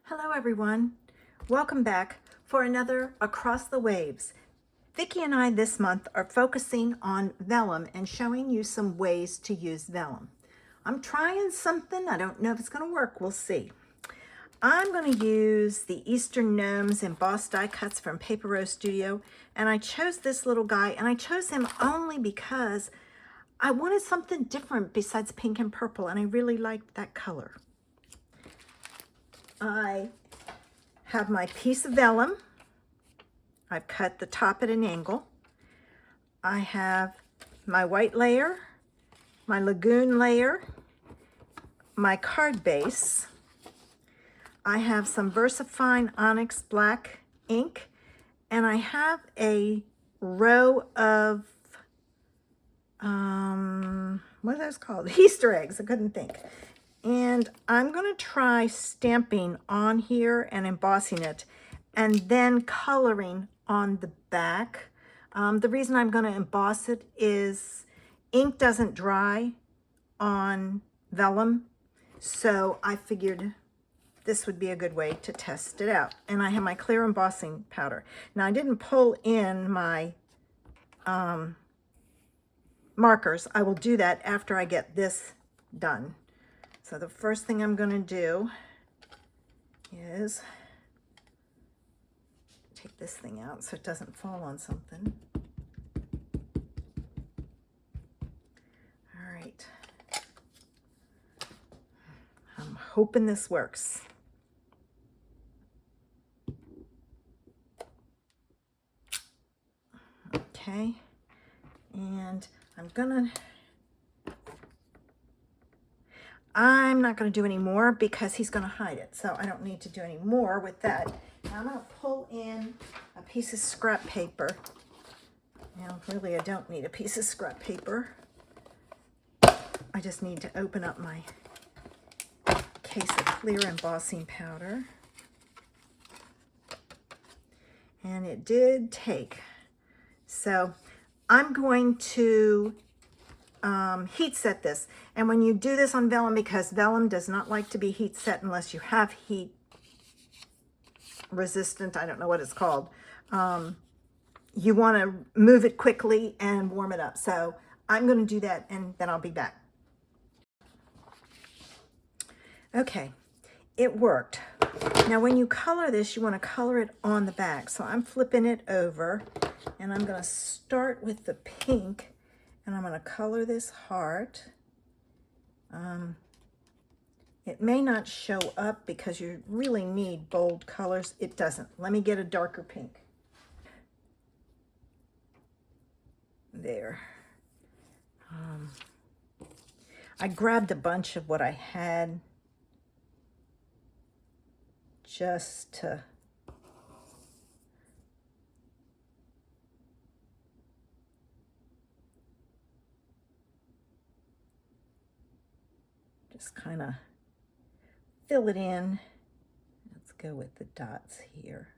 Hello everyone, welcome back for another Across the Waves. Vicki and I this month are focusing on vellum and showing you some ways to use vellum. I'm trying something, I don't know if it's going to work, we'll see. I'm going to use the Eastern Gnomes embossed die cuts from Paper Rose Studio, and I chose this little guy, and I chose him only because I wanted something different besides pink and purple, and I really liked that color. I have my piece of vellum. I've cut the top at an angle. I have my white layer, my lagoon layer, my card base. I have some VersaFine Onyx black ink, and I have a row of, what are those called? Easter eggs, I couldn't think. And I'm going to try stamping on here and embossing it and then coloring on the back. The reason I'm going to emboss it is ink doesn't dry on vellum, so I figured this would be a good way to test it out. And I have my clear embossing powder. Now I didn't pull in my markers. I will do that after I get this done. So the first thing I'm going to do is take this thing out so it doesn't fall on something. All right. I'm hoping this works. Okay. And I'm not going to do any more because he's going to hide it. So I don't need to do any more with that. Now I'm going to pull in a piece of scrap paper. Now, really, I don't need a piece of scrap paper. I just need to open up my case of clear embossing powder. And it did take. So I'm going to heat set this. And when you do this on vellum, because vellum does not like to be heat set unless you have heat resistant, I don't know what it's called, you want to move it quickly and warm it up. So I'm going to do that and then I'll be back. Okay, it worked. Now when you color this, you want to color it on the back. So I'm flipping it over and I'm going to start with the pink. And I'm going to color this heart. It may not show up because you really need bold colors. It doesn't. Let me get a darker pink. There. I grabbed a bunch of what I had just to kind of fill it in. Let's go with the dots here.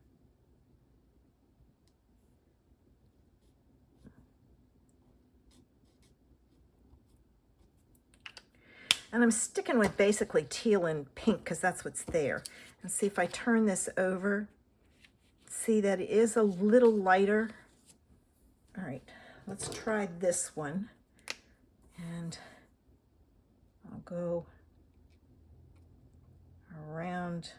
And I'm sticking with basically teal and pink because that's what's there. And see if I turn this over, see that it is a little lighter. All right, let's try this one. And I'll go around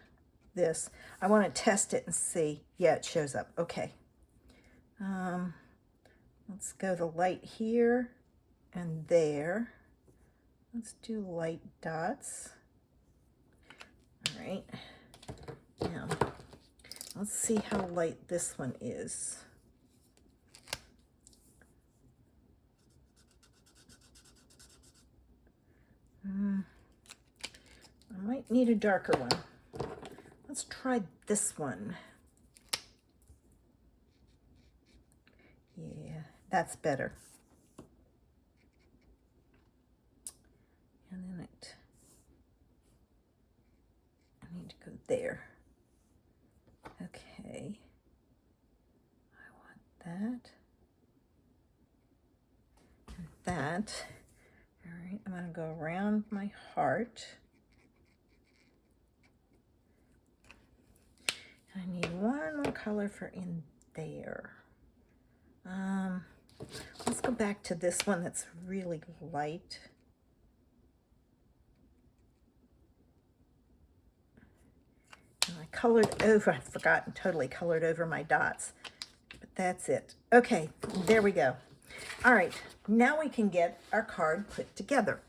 this. I want to test it and see. Yeah, it shows up. Okay. Let's go the light here and there. Let's do light dots. All right. Now, let's see how light this one is. I might need a darker one. Let's try this one. Yeah, that's better. And then I need to go there. Okay. I want that. And that. All right, I'm going to go around my heart. I need one more color for in there. Let's go back to this one that's really light. And I colored over, I've forgotten, totally colored over my dots, but that's it. Okay, there we go. All right, now we can get our card put together.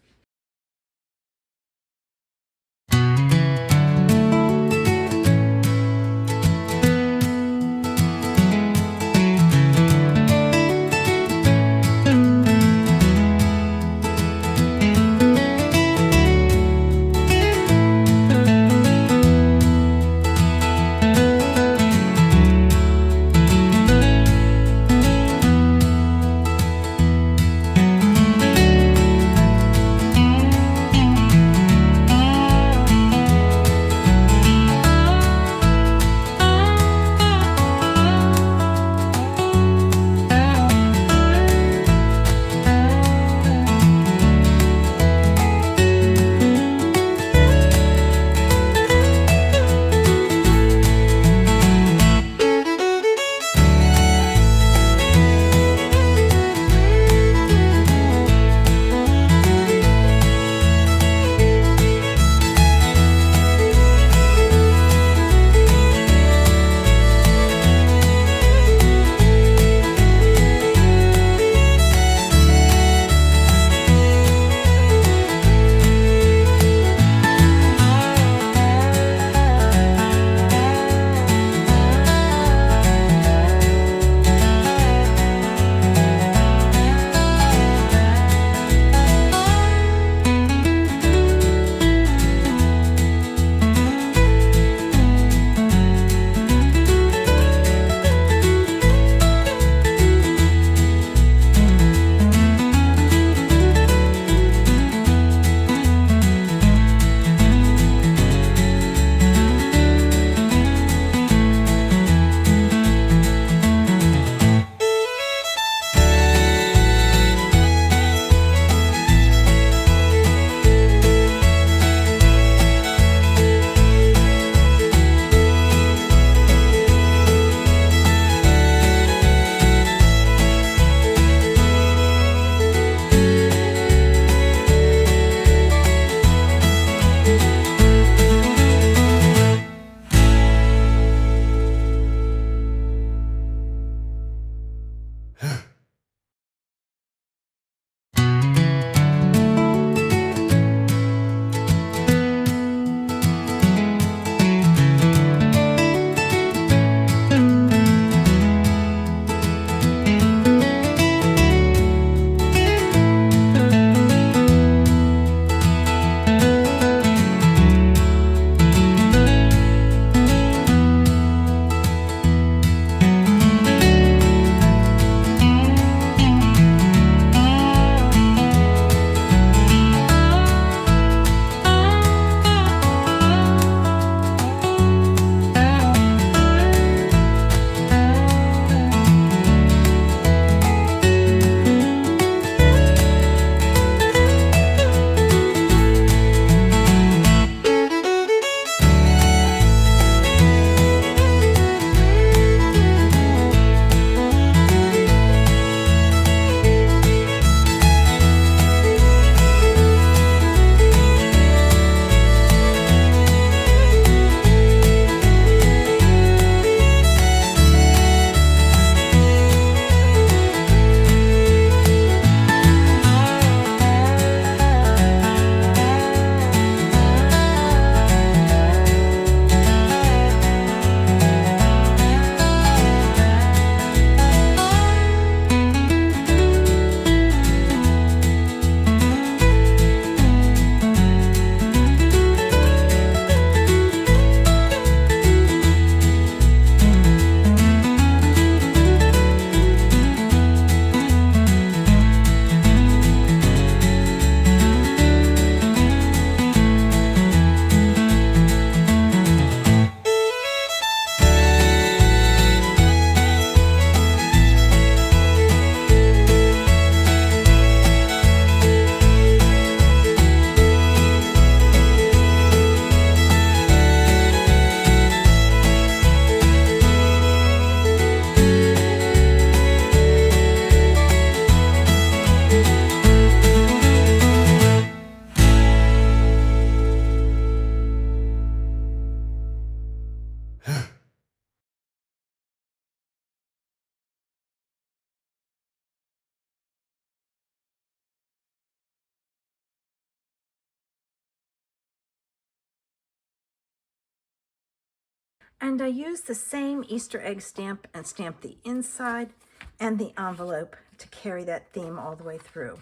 And I used the same Easter egg stamp and stamped the inside and the envelope to carry that theme all the way through.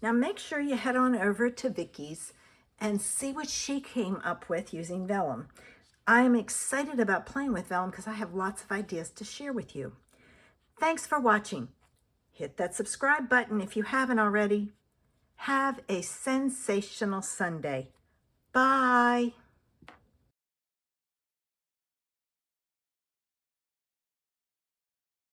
Now make sure you head on over to Vicky's and see what she came up with using vellum. I am excited about playing with vellum because I have lots of ideas to share with you. Thanks for watching. Hit that subscribe button if you haven't already. Have a sensational Sunday. Bye.